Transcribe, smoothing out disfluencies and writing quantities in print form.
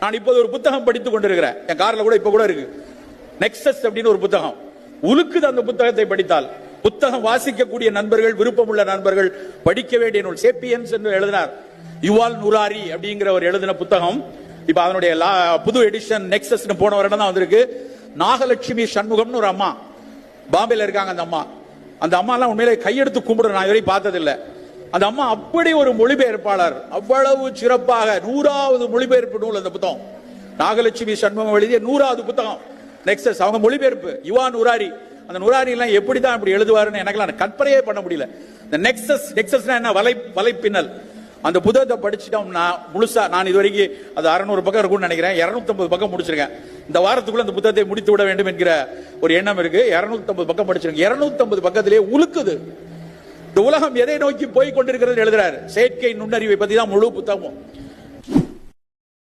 நான் இப்போது ஒரு புத்தகம் படித்துக் கொண்டிருக்கிறேன், என் கார்ல கூட இப்ப கூட இருக்கு, நெக்ஸஸ் அப்படின்னு ஒரு புத்தகம். உலுக்குது அந்த புத்தகத்தை படித்தால். புத்தகம் வாசிக்கக்கூடிய நண்பர்கள், விருப்பமுள்ள நண்பர்கள் படிக்க வேண்டிய நூல் சேப்பியன்ஸ் என்று எழுதினார் யுவால் நுராரி அப்படிங்கிற ஒரு எழுதின புத்தகம். இப்ப அதனுடைய புது எடிஷன் நெக்ஸஸ் போன வருடம் தான் வந்திருக்கு. நாகலட்சுமி சண்முகம்னு ஒரு அம்மா பாம்பேல இருக்காங்க. அந்த அம்மா எல்லாம் உண்மையிலே கையெடுத்து கும்பிடுற நான் இதுவரை பார்த்ததில்லை. அந்த அம்மா அப்படி ஒரு மொழிபெயர்ப்பாளர், அவ்வளவு சிறப்பாக 100வது மொழிபெயர்ப்பு நூல் அந்த புத்தகம். நாகலட்சுமி சண்முகம் எழுதிய 100வது புத்தகம் நெக்ஸஸ். அவங்க மொழிபெயர்ப்பு யுவான் நுராரி. அந்த நுராரி எல்லாம் எப்படிதான் இப்படி எழுதுவாருன்னு எனக்கெல்லாம் கற்பனையே பண்ண முடியல. இந்த நெக்ஸஸ்னா என்ன, வலைப்பின்னல். அந்த புத்தகத்தை படிச்சுட்டோம்னா முழுசா, நான் இது வரைக்கும் அது 600 பக்கம் இருக்கும்னு நினைக்கிறேன், 250 பக்கம் முடிச்சிருக்கேன். இந்த வாரத்துக்குள்ள அந்த புத்தகத்தை முடித்து விட வேண்டும் என்கிற ஒரு எண்ணம் இருக்கு. 250 பக்கம் படிச்சிருக்கேன். 250 பக்கத்திலேயே உலுக்குது. இந்த உலகம் எதை நோக்கி போய் கொண்டிருக்கிறது எழுதுறாரு. செயற்கை நுண்ணறிவை பத்தி தான் முழு புத்தகமும்.